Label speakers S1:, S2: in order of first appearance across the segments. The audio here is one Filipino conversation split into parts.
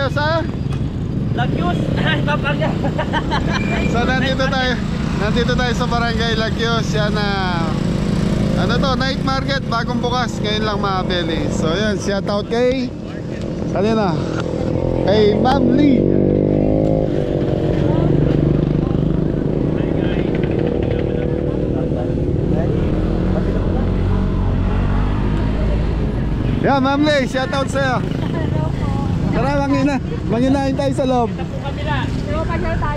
S1: tayo sa
S2: Lagyos. Papagya.
S1: So nandito tayo sa Barangay Lagyos. Yan na ano to, night market, bagong bukas. Ngayon lang mga beli. So yan, shout out kay kanina, kay Ma'am Lee. Yeah, Ma'am Lee, shout out sa'yo. Tara, manginahin tayo sa loob.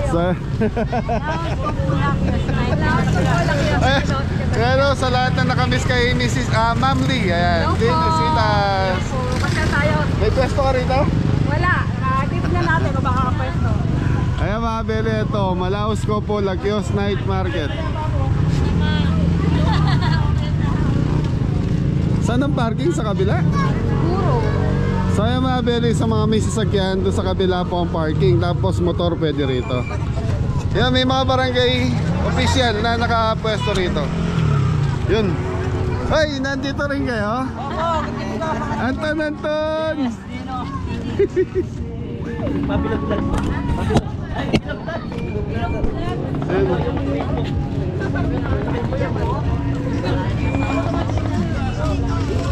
S1: So, pero sa lahat na nakamiss kay Mrs. Ma'am Lee, ayan, Dinositas. May pwesto ka rito?
S3: Wala, titignan natin kung baka kapwesto.
S1: Ayan mga beli, ito, Malaos ko po, Lagyos Night Market. Saan ang parking? Sa kabila?
S3: Puro.
S1: So ayan mga beli, sa mga may sasakyan, doon sa kabila po ang parking. Tapos motor pwede rito. Yan, may mga barangay official na nakapwesto rito. Yun. Ay, nandito rin kayo? Anton, Anton!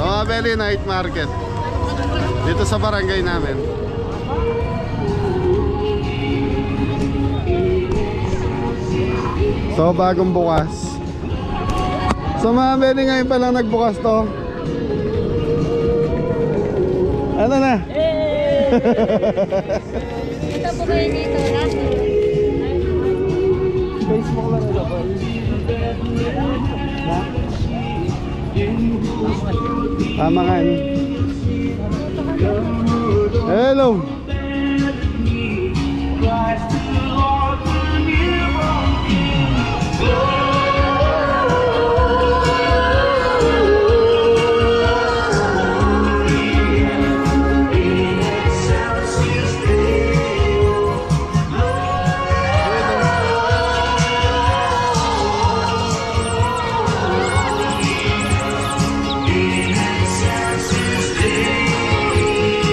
S1: Mga beli, night market dito sa barangay namin. So bagong bukas. So mga beli, ngayon pa lang nagbukas to. Ano na?
S3: Dito po kayo dito, last.
S1: Facebook lang ito po. Tamangan. Hello.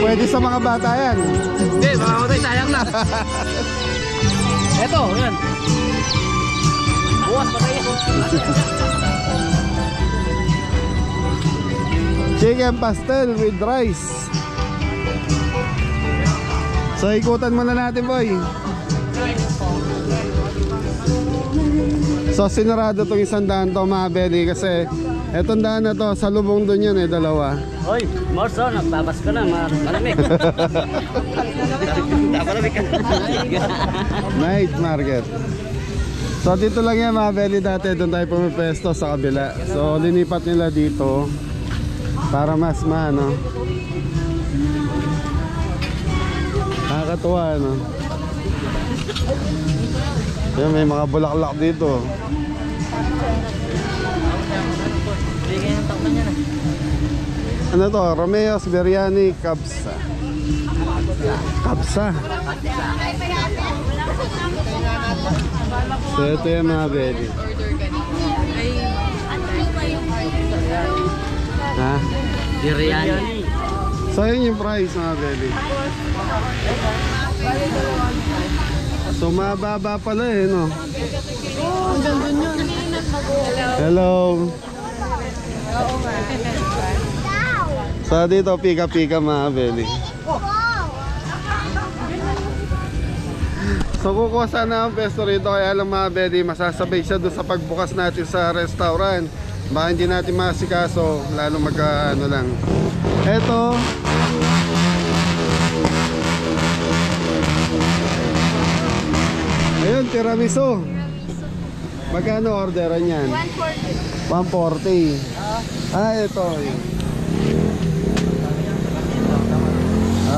S1: Pwede sa mga bata yan.
S2: Hindi, makamatay, sayang na. Eto, yan. Buwas, patay yan.
S1: Chicken pastel with rice. So ikutan muna natin, boy. So sinarado tong isang daan to mga beli, kasi etong daan na to, sa lubong doon yan dalawa.
S2: Hoy, Morso, nagbabas ka na, malamig. Malamig ka.
S1: Night market. So dito lang yan mga beli, dati doon tayo pumipesto sa kabila. So linipat nila dito para mas maano, nakakatuwa, no? Yan, may mga bulaklak dito. Ano to? Romeo's Biryani Kabsa. Kabsa. So ito yung mga beli. Ha?
S2: Biryani.
S1: So yun yung price mga beli. So mababa pala no? Hello. So dito pika-pika mga beli. So kukuha sana ang pesto rito, kaya lang mga beli, masasabay siya doon sa pagbukas natin sa restaurant. Baka hindi natin masikaso, lalo ano lang. Eto, ayun, tiramisu. Magkano orderan yan? 140. 140. Ah, ito.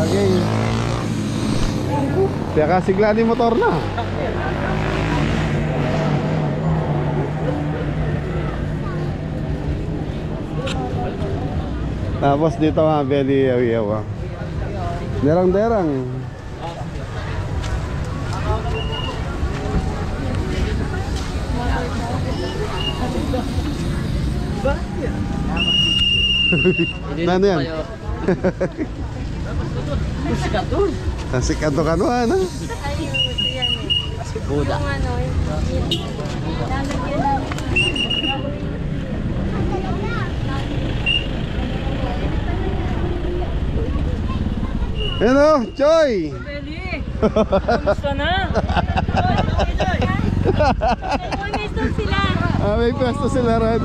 S1: Okay. Kaya kasigla ni motor na. Tapos dito nga, belly yaw-yaw. Derang-derang. Ano yan?
S2: Sikat doon.
S1: Kasi kato-kanuhan ha.
S3: Ayun, ito yan eh.
S2: Buda.
S3: Yung ano, lalagyan namin.
S1: Ayan o, Choy!
S3: Kamusta na? May stock sila.
S1: May pwesto sila ron.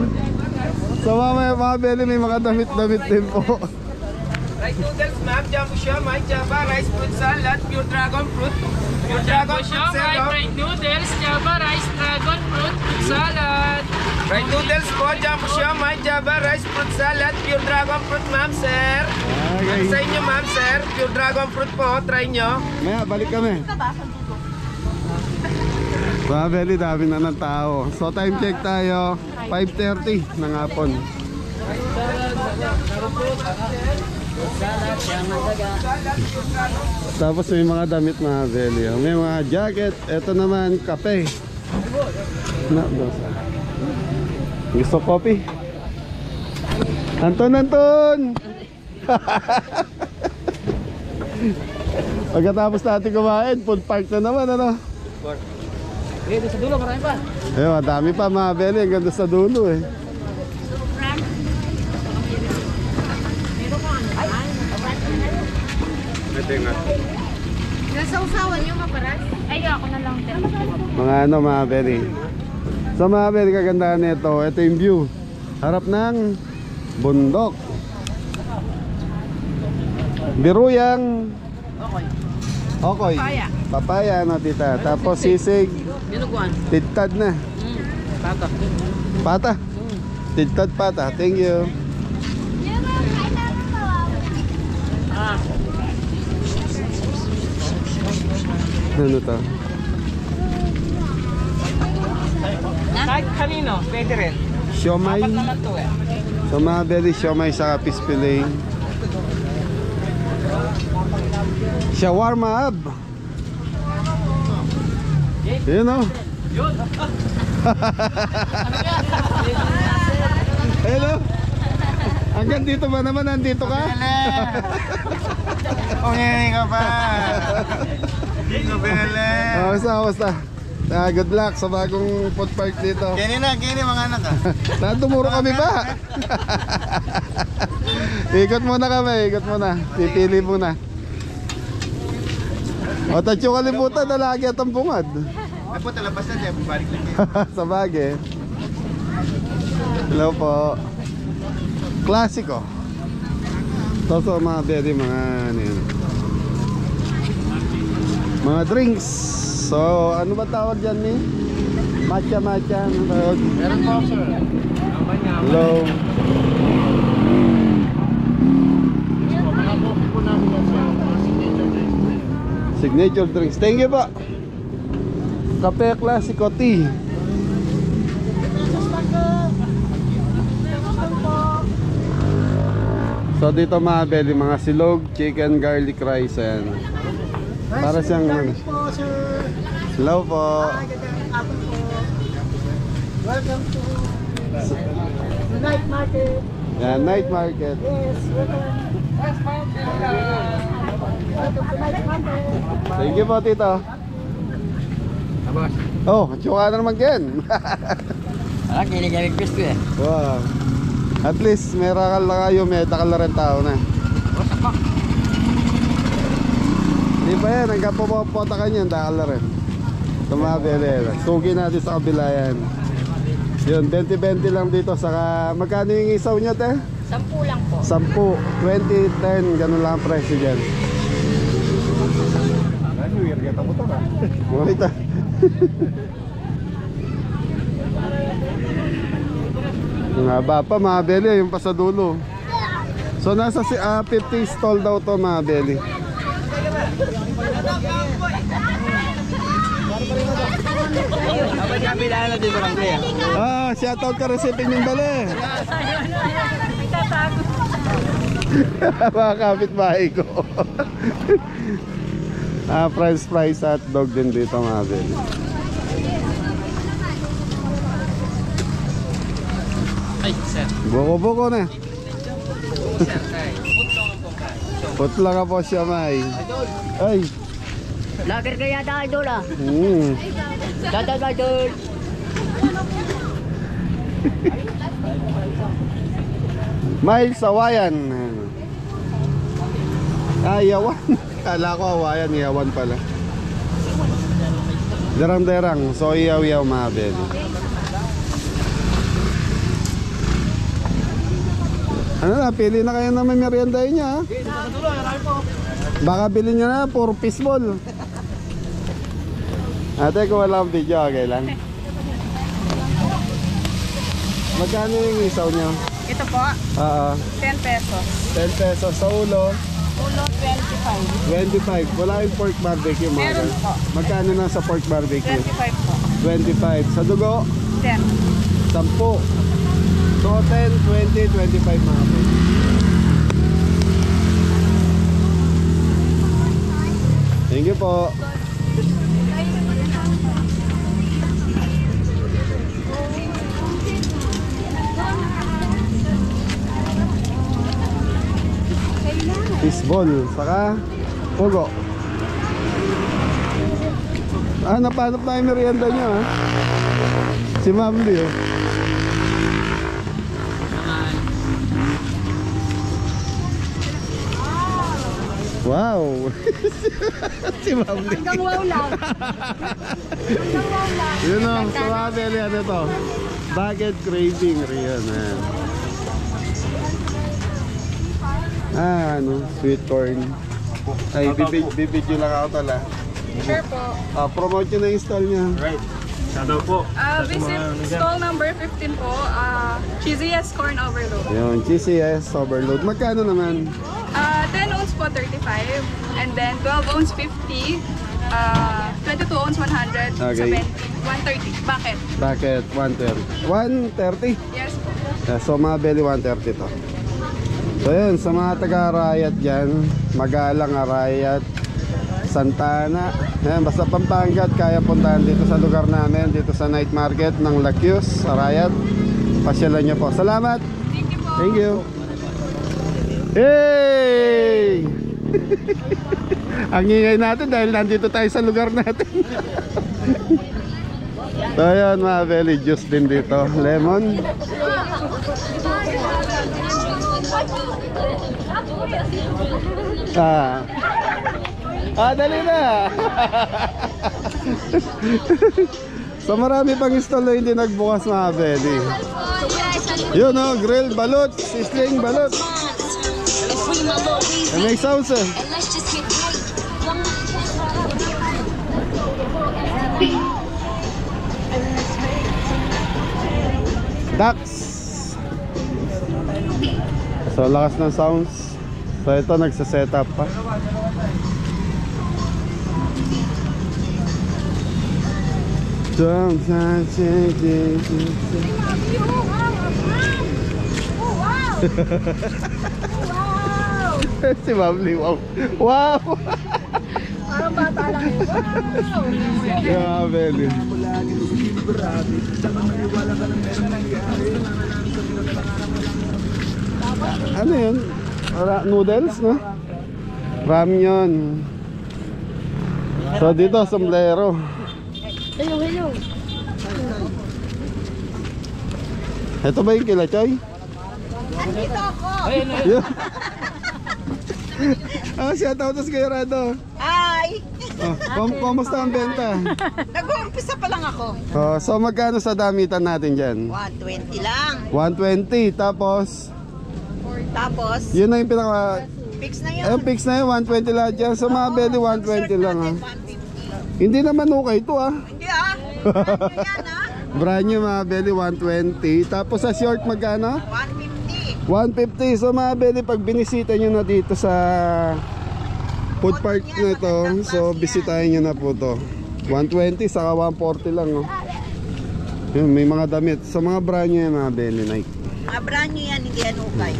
S1: So mamaya mga Beli, may mga damit-damit din po.
S4: Rice noodles, ma'am, jumbo siomai, java, rice fruit salad, pure dragon fruit, pure dragon fruit salad.
S5: Fried noodles, java rice, dragon fruit, salad.
S4: Rice noodles po, jumbo siomai, java, rice fruit salad, pure dragon fruit, ma'am, sir.
S1: Okay.
S4: Sa inyo, ma'am, sir, pure dragon fruit po, try nyo.
S1: Maya, balik kami. Mga Beli, dami na ng tao. So time check tayo, 5:30 ng hapon.
S2: Salad, siyang nagdaga.
S1: Tapos may mga damit mga Beli. May mga jacket. Ito naman, kape. Na, dosa. Gusto kopi? Anton, Anton! Pagkatapos natin kumain, food park na naman, ano?
S2: Eh, doon sa dulo, marami pa.
S1: Eh, madami pa mga Beli. Hanggang doon sa dulo eh.
S3: Nasa usawan yung maparas? Ay, ako na lang din.
S1: Mga ano mga Beli. So mga Beli, kagandahan nito. Ito yung view. Harap ng bundok. Biruyang. Okoy.
S3: Papaya.
S1: Papaya, ano tita. Tapos sisig.
S2: Binuguan.
S1: Titad na.
S2: Tata.
S1: Pata. Titad pata. Thank you. Ano to?
S4: Kahit kanino, pwede rin.
S1: Siomay.
S4: Naman to eh.
S1: So mga Beli, siomay sa fish fillet. Shawarma ab. Yun o. Hello. Hanggang dito ba naman? Nandito ka?
S4: Pumili ka pa. Hindi ko pinili.
S1: Basta. Good luck sa bagong food park dito.
S4: Kini mga anak ka.
S1: Tumuro kami ba? Ikot muna kami, ikot muna. Pipili muna. O tatyo kalimutan na lagi at ang bungad.
S4: Ay po, talabas na dyan. Balik lang
S1: Sa bagay. Hello po. Klasiko. So mga Beli, mga ano yun. Mga drinks. So ano ba tawag dyan ni? Matcha. Ano tawag?
S4: Meron po, sir.
S1: Hello. Signature drinks. Thank you po. Kape Klasiko tea. So dito mga Beli, mga silog, chicken, garlic rice yan. Para siyang ano. Hello po.
S6: Welcome to the night market.
S1: Yan, night market.
S6: Yes, welcome. Welcome to night market.
S1: Thank you po, tito. Oh, tsuka na naman Ken.
S2: Ah, kinikilig gusto eh.
S1: Wow. At least meron na kayo, may takal na rin tao na. Di ba yan, hanggang pumapota ka niyan, takal na rin. Tumabili. Sugi natin sa kabila yan. Yun, 20-20 lang dito. Saka, magkano yung isaw nyo, te?
S3: 10 lang po.
S1: 10, 20, 10, ganun lang ang presyo dyan. Ito. Ang haba pa mga Beli, yung pa sa dulo. So nasa 50 stall daw to mga Beli.
S4: Kapag kabila na din barangay ah.
S1: Shoutout ka resipin yung Beli. Mga kapitbahay ko. French fries at dog din dito mga Beli.
S4: Ay, sir.
S1: Buko-buko na.
S4: Sir, kay. Putlong ang pongkay.
S1: Putla ka po siya, May. Ay.
S2: Lager kaya tayo idol ah. Dadag idol.
S1: May sawayan. Ah, yawan. Kala ko hawayan, yawan pala. Derang-derang, so iyaw-iyaw mga beli. Ano na, pili na kayo na may merienda niya. Baka bilhin nyo na, puro fishball. Ate, kung wala akong video, okay lang. Magkano yung isaw nyo?
S3: Ito po,
S1: Oo,
S3: 10 pesos.
S1: 10 pesos sa ulo.
S3: Ulo, 25.
S1: 25. Wala yung pork barbecue mga
S3: Meron
S1: guys.
S3: po.
S1: Magkano na sa pork barbecue?
S3: 25 po.
S1: 25. Sa dugo,
S3: 10.
S1: 10. So 10, 20, 25 mga guys. Thank you po. Fishball, saka pugo. Ah, napanap na yung merienda nyo ha. Si Ma'am Lee oh. Wow. Si Ma'am Lee.
S3: Hanggang wow lang. Hanggang wow lang.
S1: Yun o, sa mga beli, ano to? Baguette craving riyan. Ah, ano, sweet corn. Ay, bibidyo lang ako tala.
S3: Sure po.
S1: Ah, promote nyo na yung stall niya.
S7: Right. Shadow po.
S3: Visit stall number 15 po. Cheesiest corn overload.
S1: Yun, GCS overload. Magkano naman?
S3: 10 ounce po, 35. And then 12 ounce, 50. 22 ounce, 100.
S1: Okay.
S3: 70. 130. Bakit?
S1: Bakit? 130? 130?
S3: Yes po.
S1: Yeah, so mga belly 130 to. So yun, sa mga taga-Arayat dyan, Magalang, Arayat, Santana, ayan, basta Pampanga, kaya puntahan dito sa lugar namin, dito sa night market ng Lakyus, Arayat. Pasyalan nyo po. Salamat!
S3: Thank you po.
S1: Thank you! Hey! Ang ingay natin dahil nandito tayo sa lugar natin. So ayan mga belly, juice din dito. Lemon. Dali na. So marami pang stall na hindi nagbukas mga belly. Yun o, grilled balot, sisling balot. May sauce eh. Ducks. So lakas ng sounds. So ito nagsa-set up pa. Jump, si Mabli, wow. Wow.
S3: Parang bata lang yun. Wow.
S1: Grabe. Ano yun? Noodles, no? Ramyun. So dito, sombrero.
S3: Hello.
S1: Ito ba yung kila Choy?
S3: Dito ako.
S1: Yun. Shout out sa kayo Rado.
S8: Ay!
S1: Kumusta ang benta?
S8: Nag-uumpisa pa lang ako.
S1: So magkano sa damitan natin dyan?
S8: 120 lang.
S1: 120, tapos
S8: Tapos,
S1: yun na yung pinaka
S8: fix na yun.
S1: ayun, fix na yun, 120 lahat dyan. So mga belly 120 lang ha.
S8: 150.
S1: Hindi naman okay ito ha.
S8: Hindi ah. Brand new yan ah.
S1: Brand new mga belly 120. Tapos sa short magkano?
S8: 150.
S1: 150. So mga belly, pag binisita nyo na dito sa food park na ito, so bisitahin nyo na po to. 120 saka 140 lang oh. Yun, may mga damit. So mga brand new yan mga belly Nike.
S8: Mga brand new yan, hindi yan ukay.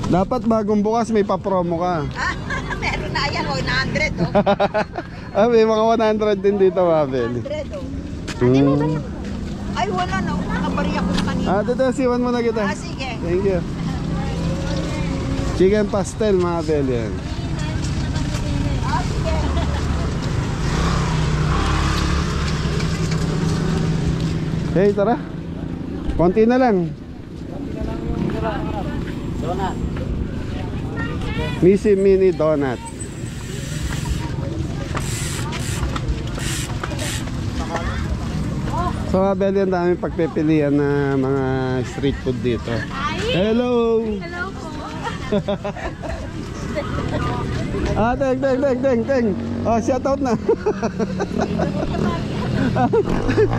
S1: Dapat bagong bukas may pa-promo ka.
S8: Meron na yan, 100 oh.
S1: May mga 100 din dito mga belly.
S8: 100 oh.
S1: Hmm.
S8: Ay, wala na. Nakabari ako kanina.
S1: Dito, siwan mo na kita.
S8: Sige.
S1: Thank you. Chicken pastel mga belly yan. Hey, tara. Konti na lang.
S2: Donut.
S1: Missy Mini Donut. So mga belly, ang daming pagpipilian na mga street food dito. Hello!
S3: Hello po.
S1: Teng. Oh, shout out na.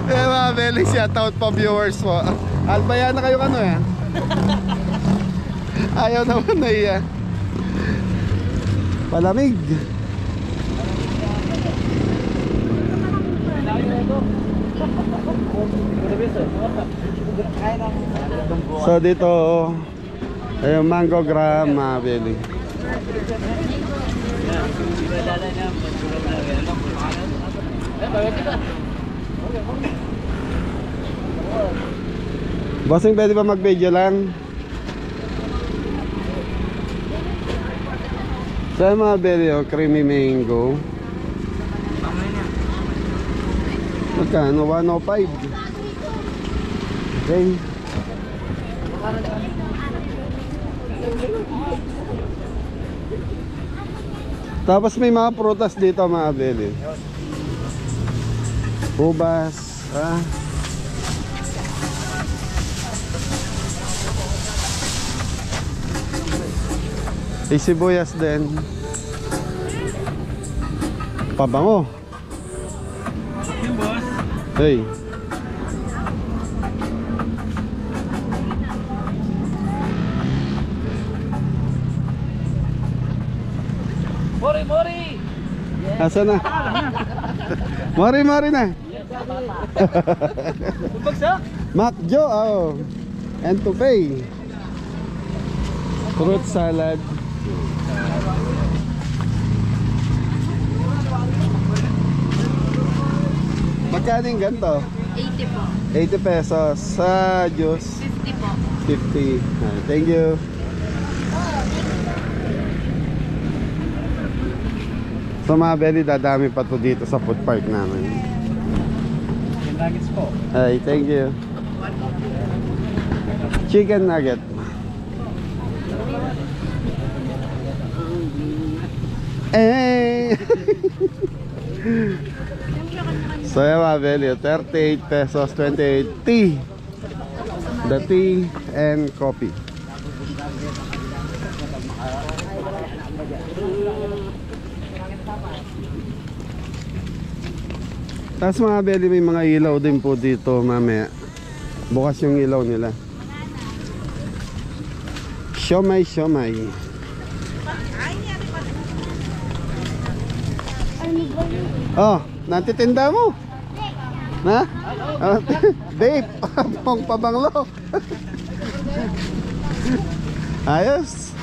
S1: Mga belly, shout out pa viewers po. Albaya na kayo Ayaw naman na iya. Palamig. So dito ay mango gram mga belly. Bossing, pwede ba mag-video lang? So mga belly, creamy mango. Magkano? 105. Okay. Tapos may mga prutas dito mga belly. Ubas, sibuyas din. Pabango. Hey.
S5: Mori!
S1: Asa na? Mari na. Macjo, oh. And to pay. Fruit salad. Magkano yung ganito?
S3: 80 po.
S1: 80 pesos. Sa juice?
S3: 50 po.
S1: 50. Thank you. So mga belly, dadami pa to dito sa food park namin.
S4: Nuggets po.
S1: Ay, thank you. Chicken nugget. Eh. So yan mga belly, 38 pesos, 28 tea. The tea and coffee. Tapos mga belly, may mga ilaw din po dito mamaya. Bukas yung ilaw nila. Siomay. Oh, natitinda mo? Na? Vape. Pong pabanglo. Ayos.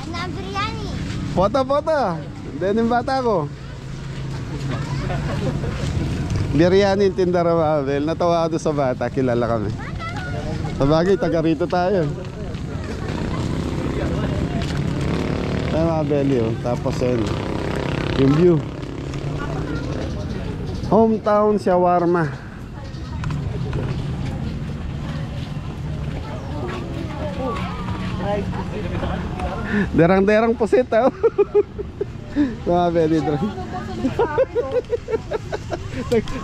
S1: Pota. Then yung bata ko. Biryani yung tindara Mabel. Natawa ako doon sa bata. Kilala kami. Sabagay, taga rito tayo. Ay Mabel yun. Tapos yun, yung view. Hometown shawarma. Derang-derang pusit oh. Mabel yun.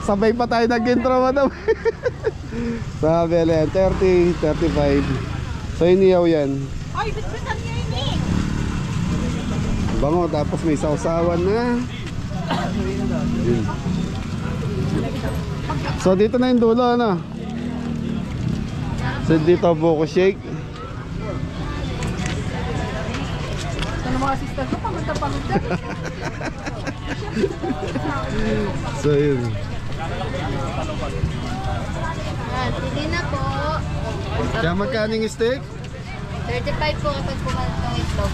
S1: Sabay pa tayo nag-intro madam. Sabi yan, 30, 35. So iniyaw yan.
S8: Ay, bitbitan niya ini.
S1: Bango, tapos may sausawan na. Yun. So dito na yung dulo ano. So dito buko shake.
S3: Ano mga sister ko, pagod.
S1: So yun.
S6: Sige na po.
S1: Kaya magkano yung steak?
S6: 35 po kapag pumalit ng itlog.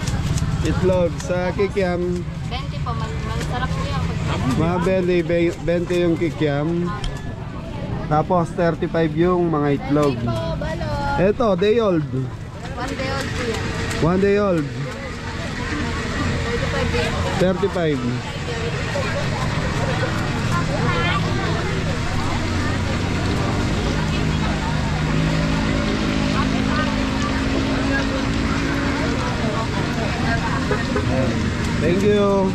S1: Itlog sa kikiam.
S6: 20 po. Masarap po yan.
S1: Mga belly, 20 yung kikiam. Tapos 35 yung mga itlog.
S6: Po, balot.
S1: Eto, day old.
S6: 1 day old po yan.
S1: 1 day old. 35. Thank you.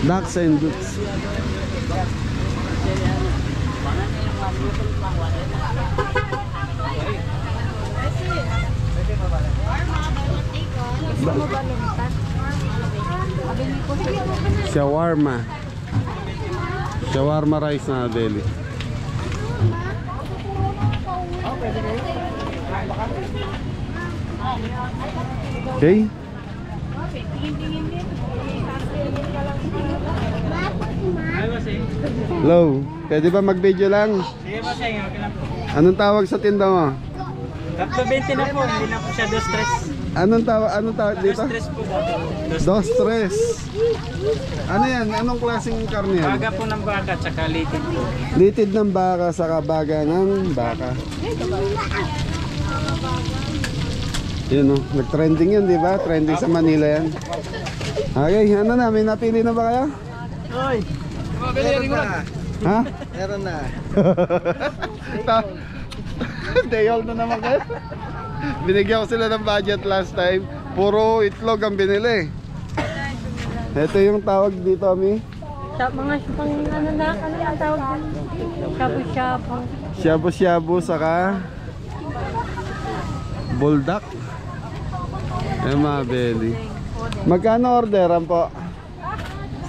S1: Ducks and Dukes. Shawarma. Shawarma rice na deli. Okay. Hello, pwede ba mag-video lang?
S5: Sige po, sige. Okay lang po.
S1: Anong tawag sa tinda mo?
S5: Tatlo 20 na po. Hindi na po siya 2-3.
S1: Anong tawag dito?
S5: 2-3 po.
S1: Dos tres. Ano yan? Anong klaseng karne yan?
S5: Baga po ng baka, tsaka litid po.
S1: Litid ng baka saka baga ng baka. Yun o, nag-trending yun, di ba? Trending sa Manila yan. Okay, ano na? May napili na ba kayo?
S5: Hoy!
S4: Meron na.
S1: Ha?
S4: Meron na.
S1: Day old na naman kayo. Binigyan ko sila ng budget last time. Puro itlog ang binili. Ito yung tawag dito, Mi.
S8: Mga pang ano ang tawag din? Shabu-shabu.
S1: Shabu-shabu saka buldak. Yung mga belly. Magkano orderan po?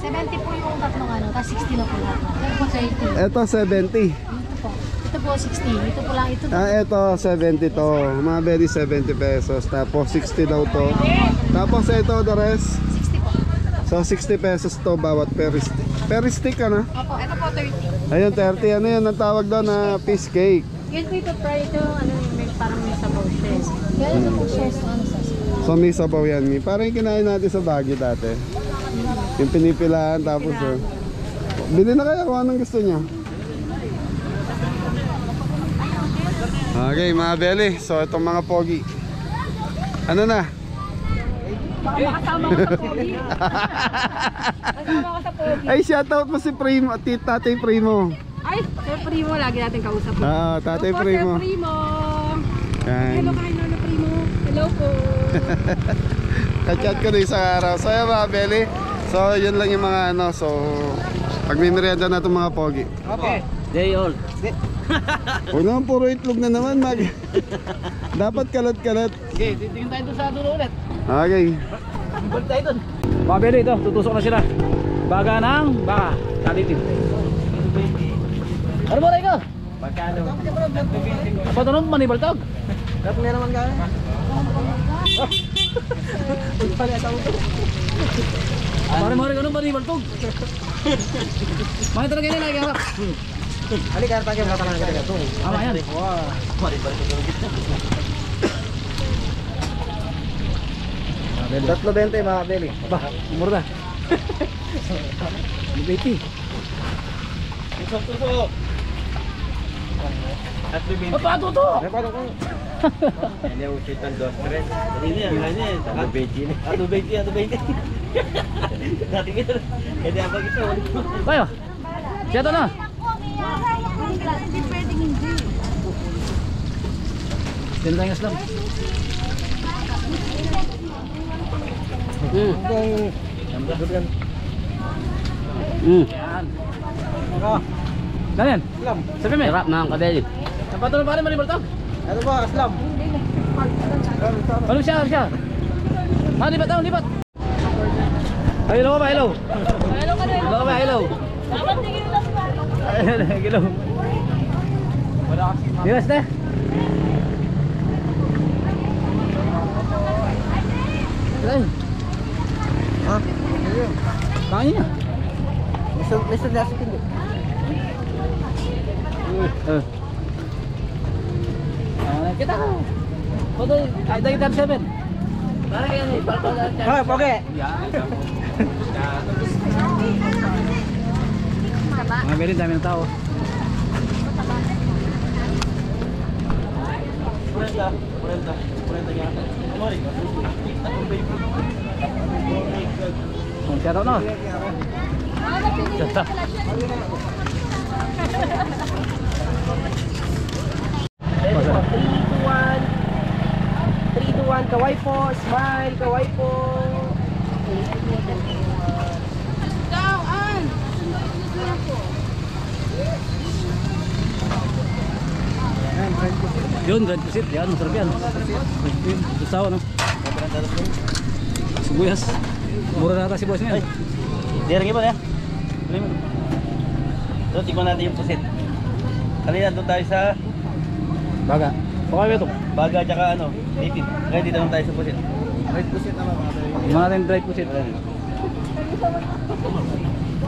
S6: 70 po yung tatlong ano, tapos 60 na po lahat. Ito po 30.
S1: Ito 70.
S6: Ito po 60. Ito po lang ito.
S1: Ito 70 to. Mga belly 70 pesos. Tapos 60 daw to. Tapos ito the rest.
S6: 60 po.
S1: So 60 pesos to bawat per stick. Per stick ka na?
S6: Opo, ito po 30.
S1: Ayun 30. Ano yun ang tawag doon na piece cake?
S8: Yan po ito fry ito, ano may parang may sabaw siya.
S6: Kaya ito po siya sa ano sa
S1: So may sabaw yan. Mi. Parang yung kinain natin sa Baguio dati. Yung pinipilahan tapos bili na kaya kung anong gusto niya. Okay mga belly. So itong mga pogi. Ano na?
S8: Makasama ko sa pogi. Kasama ko sa pogi.
S1: Ay shoutout mo si Primo. Tatay Primo.
S8: Ay, Sir Primo, lagi natin kausap.
S1: Tatay
S8: Hello po,
S1: Primo.
S8: Sir Primo.
S1: Yan.
S8: Hello kay Lolo Primo. Hello po.
S1: Kachat ko na isang araw. So yan mga belly. So yun lang yung mga ano. So pagmimerienda na itong mga pogi.
S5: Okay. Day old.
S1: Huwag naman puro itlog na naman mag. Dapat kalat-kalat.
S5: Okay, titingin tayo doon sa dulo ulit.
S1: Okay.
S5: Balik tayo doon. Mga belo ito, tutusok na sila. Baga ng baka. Kalitid. Ano mo rin ka? Pagkano? Apa ito nung manibaltog?
S4: Dapat meron naman gaya.
S5: Pare mo rin ka nung manibaltog. Mga talaga nila lagi harap.
S4: Ali kaya tayo mga tanang kita ito.
S5: Ama yan.
S4: Tatlo 20 mga beli.
S5: Ba, umur na. Libeti.
S4: Tusok-tusok.
S5: Apa ito to?
S4: Repado ko. Ini usit ang 2-3. Ini yang lainnya. Aduh beti. Dati gitu. Jadi apa gitu?
S5: Tayo. Siya to na.
S6: Hindi pwedeng hindi.
S5: Sino tayong Islam? Yan. Ganyan.
S4: Islam.
S5: Sabi mo. Hirap na ang kabeli. Napatuloy pa rin manibaltog.
S4: Ano ba Islam?
S5: Ano siya? Lipat tayo, lipat. Ay, hello ka ba? Hello.
S8: Hello ka na.
S5: Hello ka ba? Hello.
S8: Dapat tingin lang ba?
S5: Hello. Yes, te. Hello.
S4: Ha?
S5: Kain niya.
S4: Listen na sa hindi.
S5: Kita ka. Foto, ay dahil 37. Para yan eh.
S4: Hoy, poge.
S5: Mga meron dami ng tao.
S4: 40 yan.
S5: Shout out na.
S4: Three to one, kaway po, smile, kaway po.
S5: Yun, red pusit. Yan, masarap yan. Usawa, no? Sibuyas. Mura na ata sibuyas niya.
S7: Dirang iba ya. So, tingnan natin yung pusit. Kanina doon tayo sa
S5: Baga. Okay, ito.
S7: Baga tsaka ano, native. Ngayon dito naman tayo sa pusit.
S1: Right pusit naman mga beli.
S5: Tingnan natin yung dried pusit.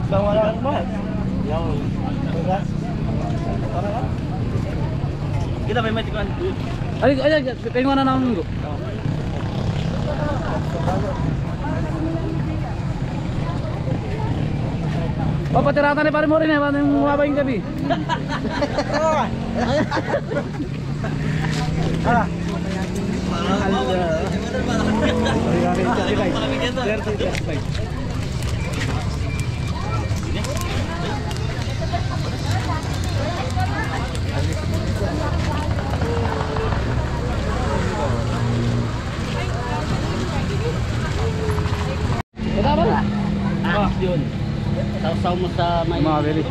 S7: Bawa na lang ba? Kita may tikman.
S5: Ay, kayo nga na ng minggo. Oh, patirata ni pare mo rin eh, paano yung mababa yung gabi? Ito ba?
S2: Ah, yun. Sausaw mo sa may...
S5: Mga beli.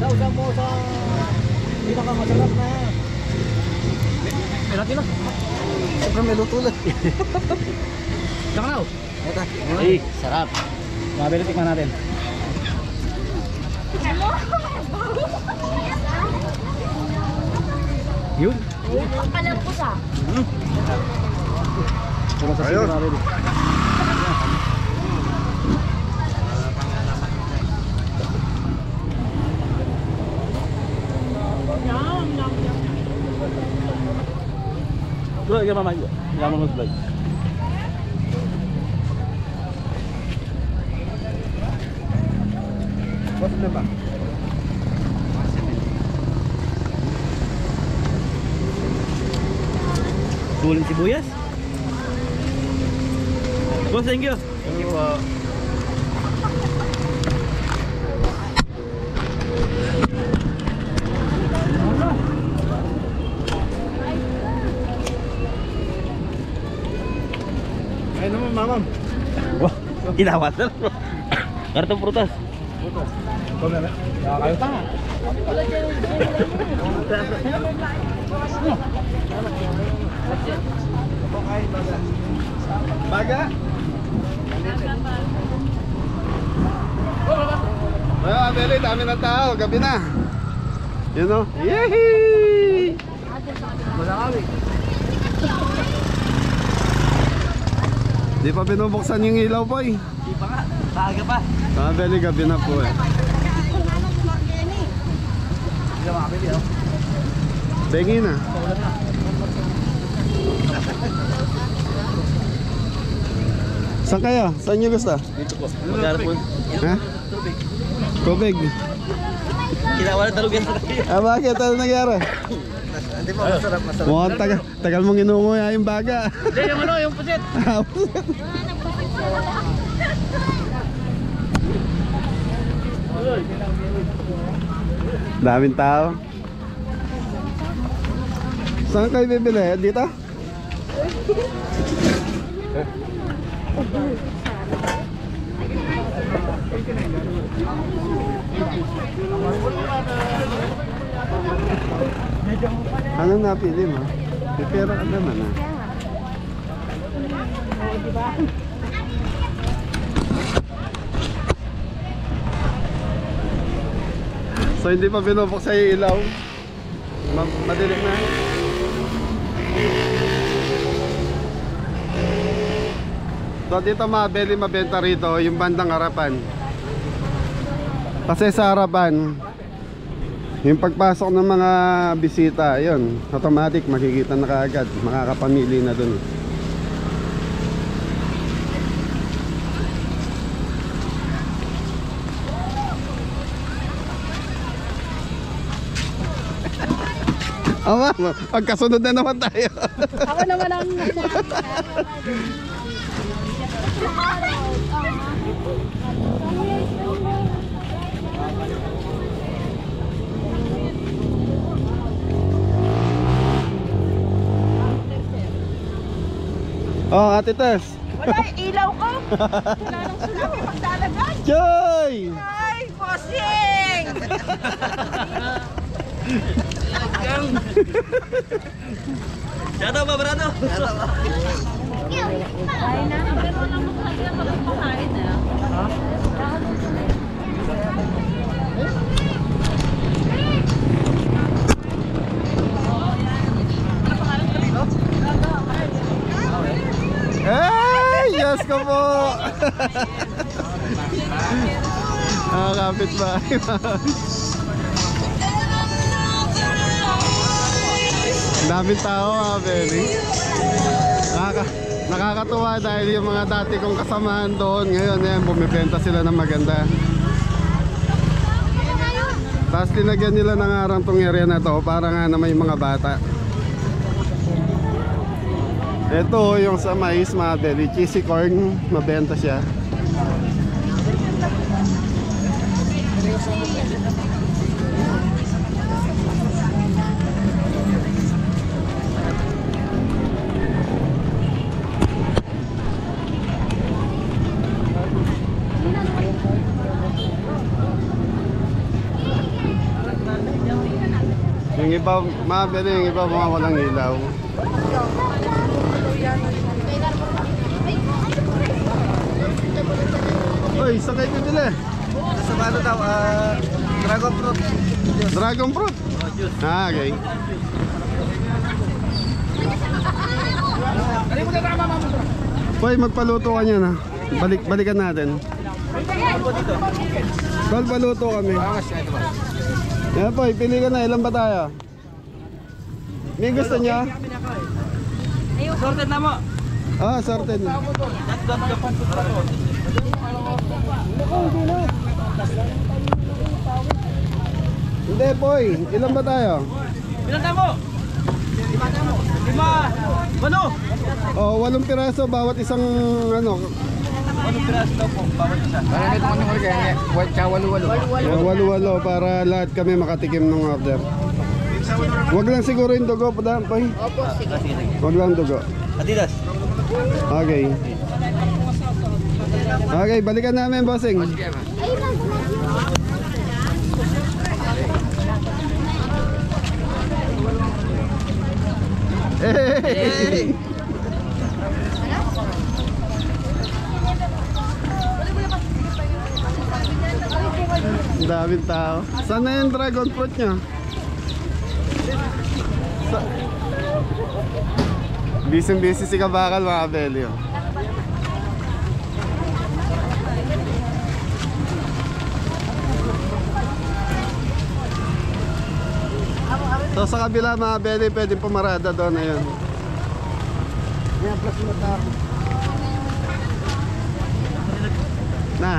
S2: Sausaw mo sa... pinakamasarap na.
S5: Ilan?
S1: Siyempre may luto lang.
S5: Saka na oh.
S2: Ay, sarap.
S5: Mga beli, tikman natin. Yun.
S6: Ang palagpos ah.
S5: Wala sa
S1: Ayun.
S5: sino mga beli. Bro, yan mama. Yan mama vlog.
S1: What's the ba?
S7: Suling sibuyas. Boss, thank you. Thank you po.
S1: Ay naman mamam.
S7: Wah, kinawat na. Kartong prutas.
S5: Kayo tanga.
S1: Baga. Well, Abeli, dami ng tao. Gabi na. Yun o. Yehey! Di pa binubuksan yung ilaw po eh.
S7: Di pa nga, maaga pa.
S1: Abeli, gabi na po eh. Bengi na. Saan kayo? Saan nyo gusto?
S7: Dito po. Magkano po?
S1: Ha? Tubig.
S7: Kinawala talugan sa kayo.
S1: Ah, bakit? Ano nangyari?
S7: Hindi po, masarap.
S1: Mukhang tagal mong inunguya yung baga.
S5: Hindi, yung ano, yung pusit.
S1: Daming tao. Saan kayo bibili? Dito? Anong napili mo? May pera ka naman ah. So hindi pa binubuksan yung ilaw. Madilim na. So dito mabili mabenta rito yung bandang harapan. Kasi sa harapan yung pagpasok ng mga bisita, yun, automatic makikita na kaagad, makakapamili na dun. Ama, pagkasunod na naman tayo.
S8: Ako naman ang...
S1: Oh, Ate Tess.
S8: Wala, ilaw ko. Wala nang sulang, magdalagan.
S1: Joy!
S8: Ay, bossing!
S7: Shout out, Brado.
S8: Kain na. Pero lang magpakain na.
S1: Hey! Yes ko po! Nakakapit ba? Daming tao mga Benny. Nakakatuwa dahil yung mga dati kong kasamahan doon ngayon bumibenta sila ng maganda. Tapos linagyan nila ng arang tong area na to para nga na may mga bata. Ito yung sa mais mga Benny, cheesy corn, mabenta siya. Yung iba, mabili yung iba mga walang ilaw. Uy, saan kayo bibili?
S7: Sa ano daw, dragon fruit.
S1: Dragon fruit? Ah, okay. Uy, magpaluto ka niyan ha. Balikan natin. Paluto kami. Yan po, pili ka na. Ilan ba tayo? May gusto niya?
S7: Sorted na mo.
S1: Ah, sorted. Hindi, boy. Ilan ba tayo?
S7: Ilan na mo? 5. Ano?
S1: Oh, 8 piraso bawat isang ano.
S7: Anong piraso daw po? Bawat isa.
S1: Yung walo-walo para lahat kami makatikim ng order. Wag lang siguro yung dugo, padaan pa.
S2: Opo, sige.
S1: Wag lang dugo.
S7: Adidas.
S1: Okay. Okay, balikan namin, bossing. Hey! Ang daming tao. Saan na yung dragon fruit niya? Busy si Kabakal mga Belio. So sa kabila mga Belio, pwedeng pumarada doon na yun. Na.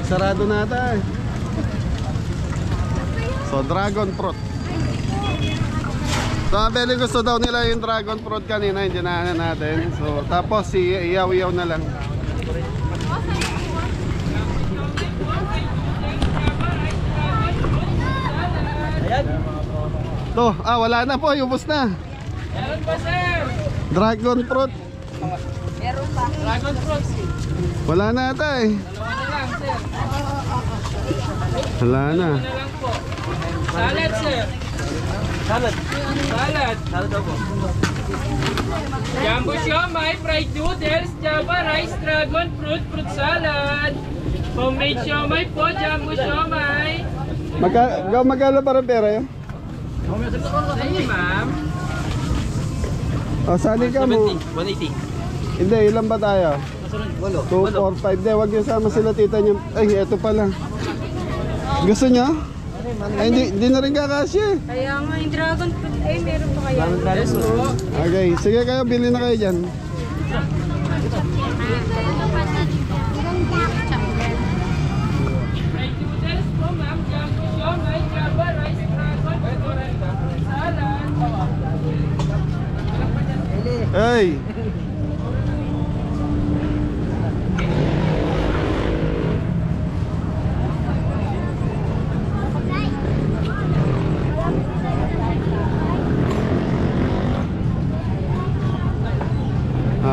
S1: Sarado na ata eh. So dragon fruit. So Abeli gusto daw nila yung dragon fruit kanina, hindi na natin. So tapos iyaw-iyaw na lang. To, wala na po, ubos na.
S4: Meron pa, sir.
S1: Dragon fruit.
S8: Meron pa.
S4: Dragon fruits.
S1: Wala na ata eh.
S4: Dalawa na lang, sir.
S1: Wala na.
S4: Ano lang po. Salad, sir.
S7: Salad.
S4: Salad.
S7: Salad daw po.
S4: Jumbo siomai, fried noodles, java rice, dragon fruit, fruit salad. Homemade siomai po, jumbo siomai.
S1: Magkano para pera yun?
S4: Sa inyo, ma'am.
S1: O, sali ka mo.
S7: 180.
S1: Hindi, ilan ba tayo? 2, 4, 5. Hindi, wag yung sama sila tita niyo. Ay, eto pala. Gusto niya? Ay, hindi na rin kakasya eh.
S8: Kaya nga, yung dragon fruit, meron pa kaya.
S4: Yes po.
S1: Okay, sige kayo, bili na kayo dyan. Hey!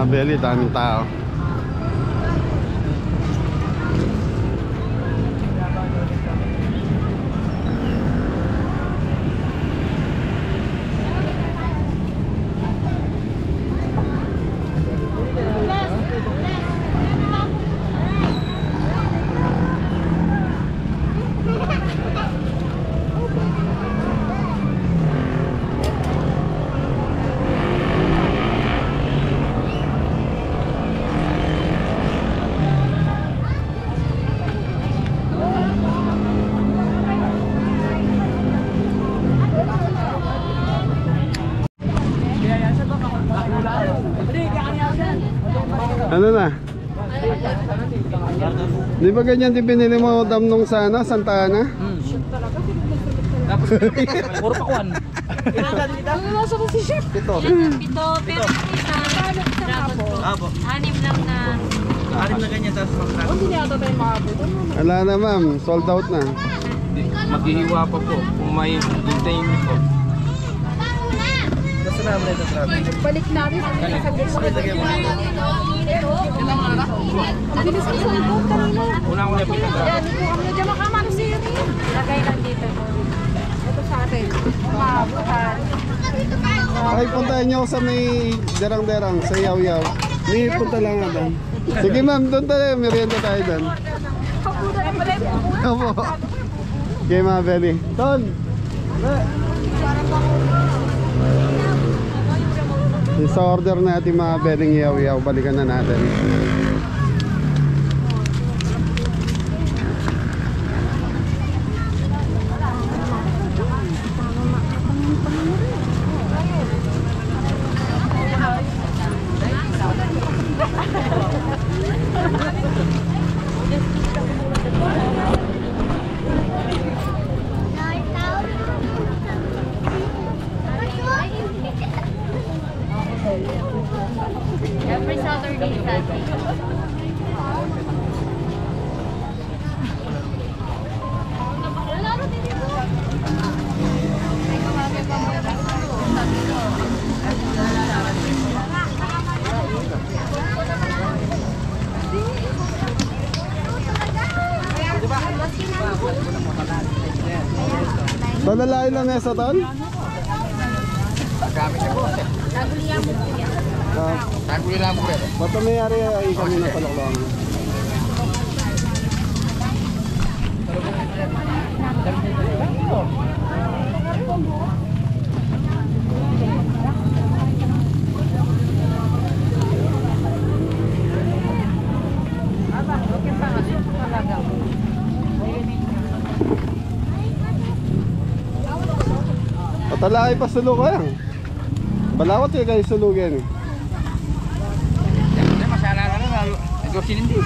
S1: Belly, daming tao. Ano na? Di ba ganyan din binili mo dam nung sana, Santa Ana?
S5: Tapos, puro pakuan.
S8: Nasa ko si Chef.
S7: Ito.
S6: Pito, pero isa.
S7: Abo.
S6: 6 lang na.
S7: Anim na ganyan tapos mag-track.
S8: Hindi niya ito tayo makabot.
S1: Wala na ma'am, sold out na.
S4: Maghihiwa pa po kung may hintayin niyo po.
S7: Gusto namin ito traffic.
S8: Balik natin. Ang bilis ko sa likod kanina.
S4: Una ko na pinag
S8: Yan, hindi ko kami na dyan makamano si Yuri.
S6: Lagay lang dito.
S8: Ito sa atin. Makabutan.
S1: Ay, puntahan nyo ako sa may derang-derang, sa yaw-yaw. May punta lang nga doon. Sige ma'am, doon tayo, merienda tayo doon.
S8: Kaputan ang balay mo.
S1: Opo. Okay mga belly. Ton! Sa order natin mga beling yaw-yaw, balikan na natin.
S6: Every Saturday, Sunday.
S1: Balalay lang eh sa ton? Ba't mayari ay kami na palaklang? Patalakay pa sulok ka yan. Balawat kayo kayo sulugan eh.
S4: Masala na rin, nagdosin hindi.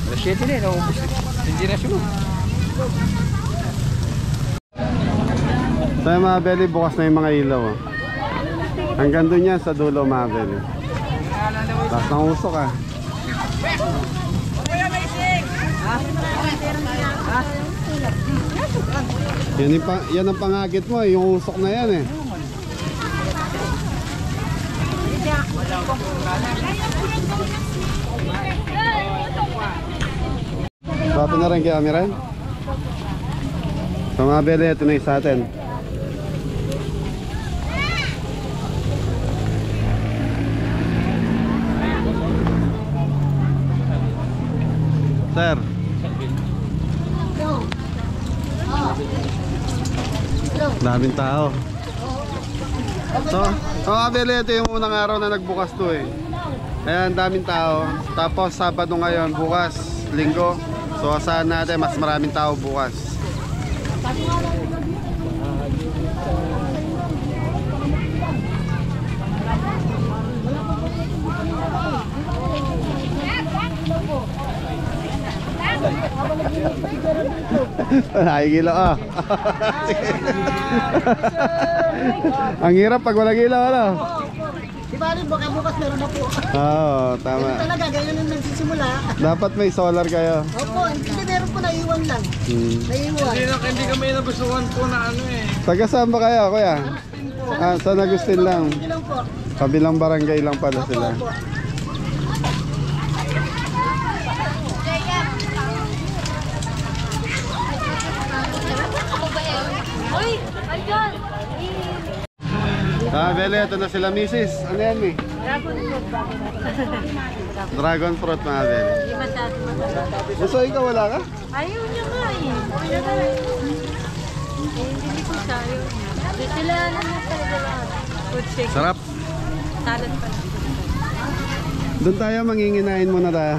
S4: Alas 7 na, naubos. Hindi na sunod.
S1: So mga belly, bukas na yung mga ilaw oh. Hanggang doon yan sa dulo mga belly. Tapos nang usok ah. Yan ang pangagit mo, yung usok na yan eh. Papi na rin kaya kami rin. So mga belly, ito na yung sa atin. Sir. Daming tao. So, Abel, ito yung unang araw na nagbukas to eh. Ayan, daming tao. Tapos Sabado ngayon, bukas, Linggo. So, asahan natin mas maraming tao bukas. Nakikilo ka. Ang hirap pag walang ilaw, ano?
S6: Di ba rin, baka bukas meron na po.
S1: Oo, tama.
S6: Talaga, ganyan yung nagsisimula.
S1: Dapat may solar kayo.
S6: Opo, hindi meron po naiwan lang. Naiwan.
S7: Hindi kami nabusuhan po na ano eh.
S1: Taga saan ba kayo, kuya? San Agustin lang.
S6: Hindi lang po.
S1: Kabilang barangay lang pala sila.
S6: Opo.
S8: Uy, andyan.
S1: Bele, ito na sila misis. Ano yan, Mi? Dragon fruit, mga Bele. Gusto ikaw, wala ka?
S8: Ayaw niya nga eh. Hindi ko siya ayaw niya. Sila naman talaga lahat. Food shake.
S1: Sarap.
S8: Salad pa.
S1: Doon tayo, manginginain muna tayo.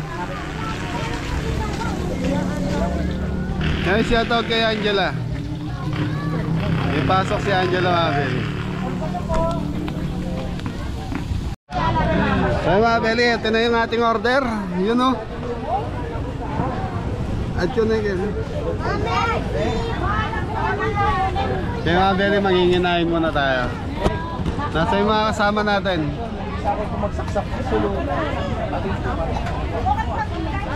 S1: Yan, shoutout kay Angela. Ipasok si Angela, mga Bele. Ay, mga Bele, ito na yung ating order. Yun, o. At yun na yun. Kaya mga Bele, manginginain muna tayo. Nasa yung mga kasama natin.
S5: Kumagsaksak sa sulo.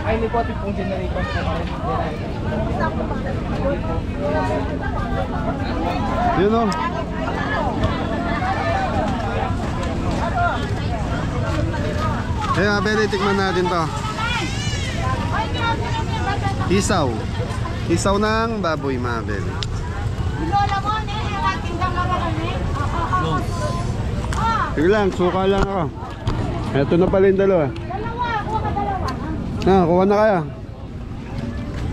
S5: Ay, hindi po ating pong generator po.
S1: Yun, o. Kaya mga Bele, tikman natin to. Isaw. Isaw ng baboy, mga Bele. Sige lang, suka lang ako. Ito na pala yung dalawa. Kuha na kaya.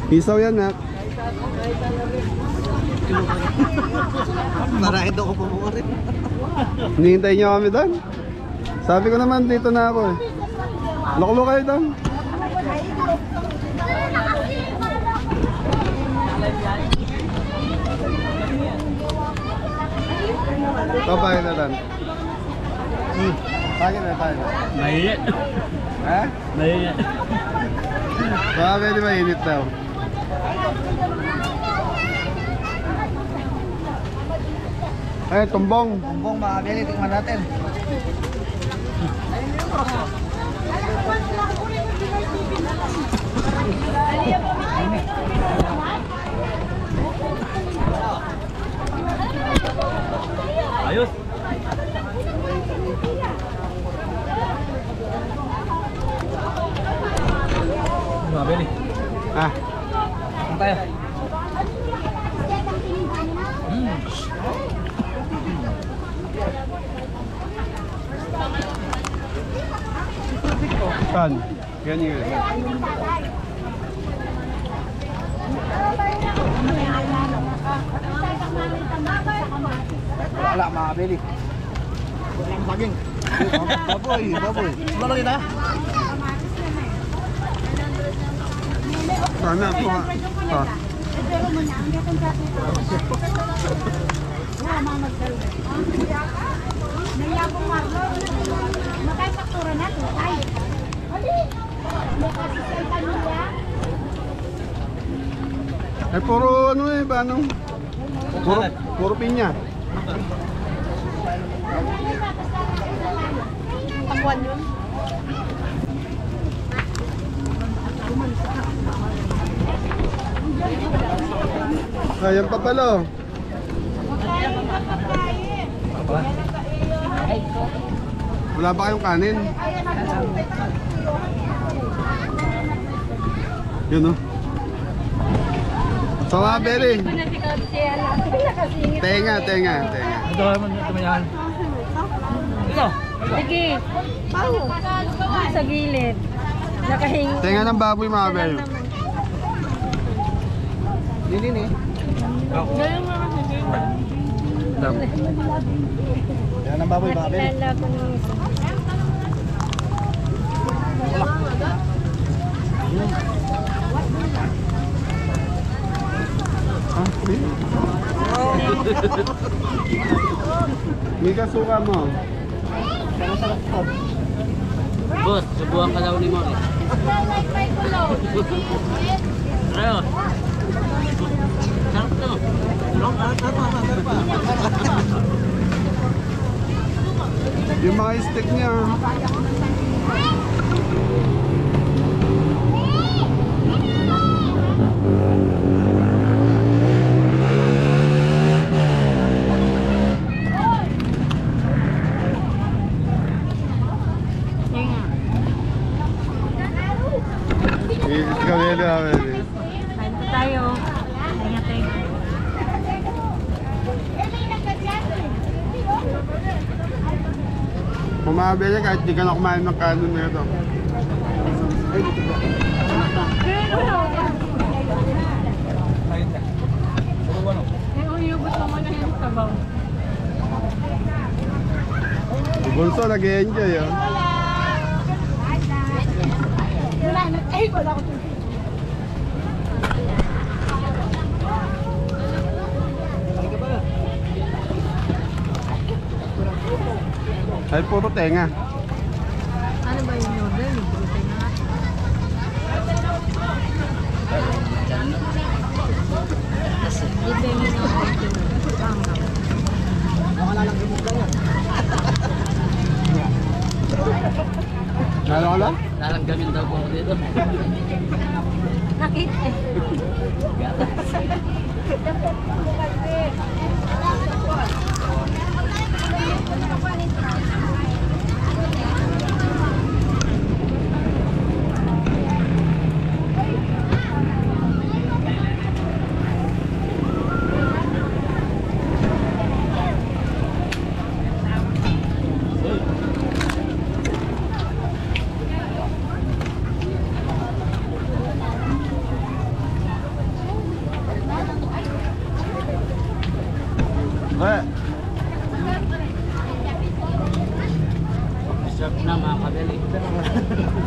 S1: Isaw yan, nak.
S7: Marahin daw ko pumukurin.
S1: Hinihintay niyo kami doon. Sabi ko naman, dito na ako eh. Loko kayo doon. Ito, bakit na doon? Bakit na tayo?
S7: Nahiya.
S1: Ha?
S7: Nahiya.
S1: Baka pwede mainit daw. Eh, tumbong.
S7: Bumbong mga Bele, tingnan natin. Ayos. Mga Bele.
S1: Ah,
S7: Saan tayo?
S1: saan? Yan yun.
S7: Wala mga Bele. Walang baging. Baboy, baboy. Wala rin ha?
S1: Sana po. Ah. Eh, puro ano eh, paano? Puro pinya.
S8: Takwan yun.
S1: Ayan pa pala oh. Wala ba kayong kanin? Yun oh. So mga Bele. Tenga.
S5: Ito naman, ito mo yan. Ito.
S8: Sige. Sa gilid. Nakahingi.
S1: Tenga ng baboy mga Bele.
S7: Nini.
S8: Ganun nga kasi.
S7: Yan ang baboy mga Bele.
S8: Nakilala ko nung isa.
S1: Ah, may kasuka mo.
S7: Boss, subuhan ka daw ni Mori. Ayo.
S1: Yung mga steak niya.
S8: Kain po tayo. Tenga, tenga.
S1: Pumabili kahit di ka na kumain ng kanon na ito.
S8: Uyugot naman na yung sabaw.
S1: Si Bunso nag-enjoy oh. Ay, puro tenga.
S8: Ano ba yung order? Yung puro tenga. Depende na ako ito.
S1: Ano ka lang?
S2: Lalanggamin daw po ako dito.
S8: Nakita eh.
S1: Eh,
S2: Dessert na mga kabeli.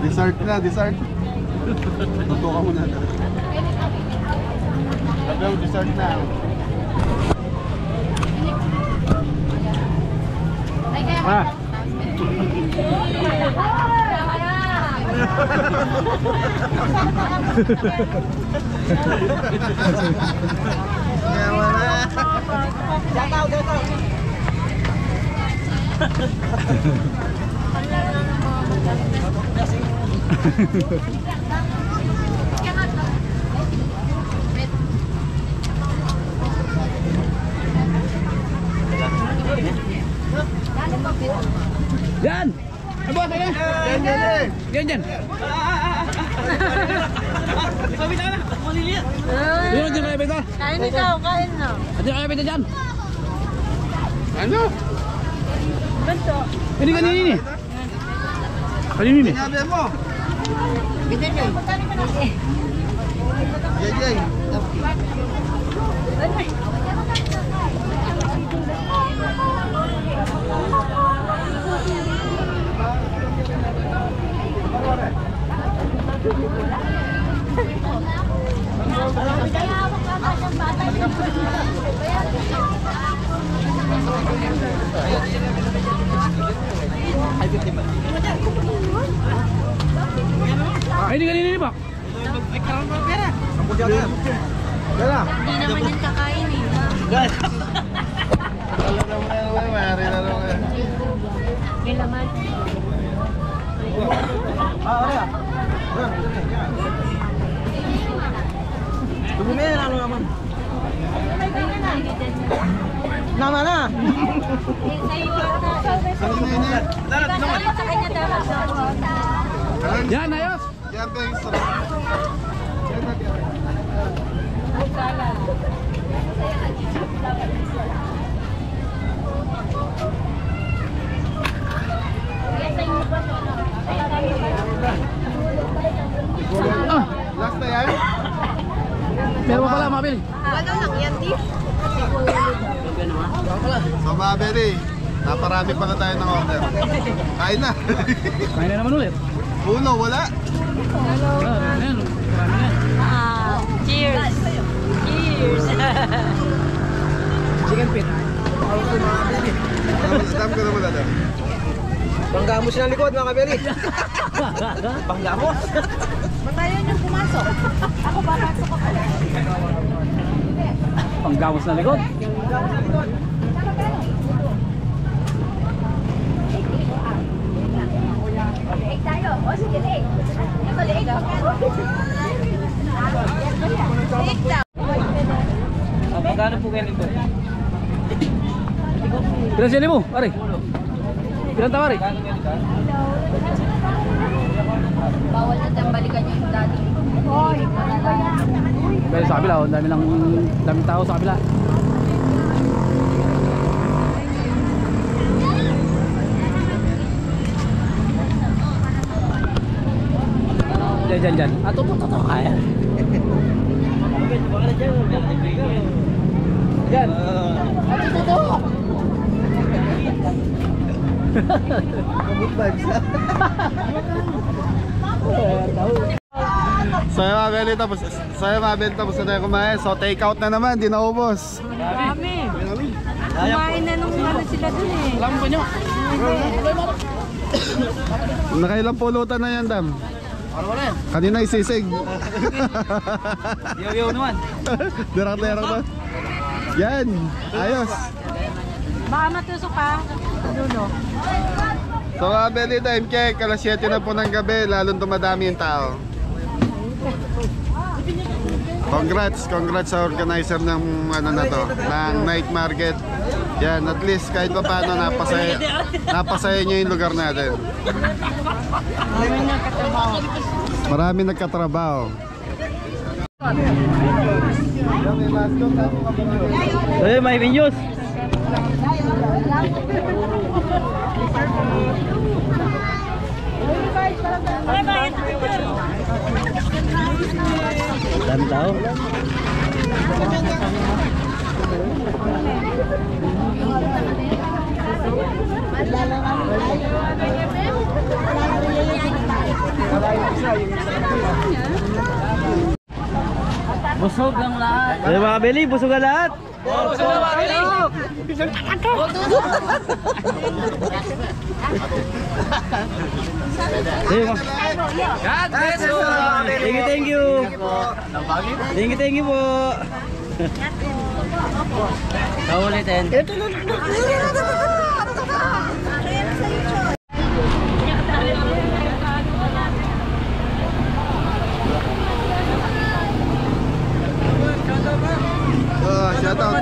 S1: dessert na, dessert. Tutukan mo na. Sabi mo, dessert na.
S5: Ah, yan! Ay, boss, ayan! Yan, yan! Yun, dyan kaya bita!
S8: Kain ikaw, kain na.
S5: Dyan kaya bita dyan!
S1: Ano?
S8: Ganto.
S5: Hindi kaninin eh! Kaninin eh!
S1: Sinabi mo. Yay.
S5: Ay, hindi kaninin eh, Bak!
S8: Hindi naman yan kakain eh. May laman.
S7: Nama na.
S8: Sa kanya dapat.
S5: Yan, ayos!
S1: Yan ba yung sarap?
S5: Ah!
S1: Last na yan?
S5: Meron pa pala, Mabil!
S8: Wala lang yan, Tiff.
S1: So mga beri, naparami pa na tayo ng order. Kain na.
S5: Kain na naman ulit!
S1: Uno, wala.
S5: Ah, ayan, marami na.
S8: Cheers. Cheers.
S5: Chicken pit!
S1: Dami ko naman natin.
S7: Panggamos ng likod mga kabeli. Panggamos.
S8: Matayan yung pumasok. Ako papasok ako.
S5: Panggamos na likod. Magkano po kayo nito? Pilang sili mo? Pare? Pilang tawari?
S8: Bawal na tayong balikan yung dati.
S5: Pero sa kabila, daming tao sa kabila. Diyan. Ato, kaya. Yan.
S1: Saya mabili tapos na tayo kumain. So take out na naman, di naubos.
S8: Dami. Kumain na nung ano sila dun eh.
S5: Alam ko nyo.
S1: Nakailang pulutan na yan, Dam. Kanina isisig.
S5: Yaw naman.
S1: Dirang-dirang na. Yan, ayos.
S8: Baka matusok ka. Dulo.
S1: So mabili time check, alas 7 na po ng gabi, lalong dumadami yung tao. Congrats sa organizer ng ano na to, ng night market. Yan, at least kahit pa paano napasaya nyo yung lugar natin. Marami nagkatrabaho.
S5: May videos. Dami tao. Busog lang lahat. Ay, mga Beli, busog ang lahat. Busog na mga Beli. God bless you. Thank you. Thank you po. Kaulitin.
S1: Shout out.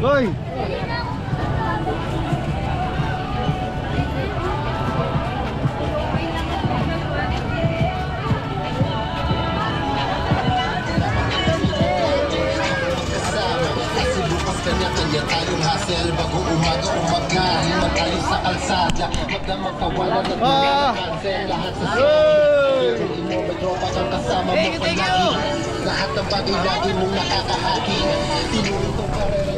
S1: Hoy!
S9: Kanya-kanya tayong hassle bago umaga umagahin mag-alis sa kalsada magdamang kawalan at mga cancel lahat sa sa'yo may tropa kang kasama mo palagi lahat ng bagay lagi mong nakakahati tinuloy tong karera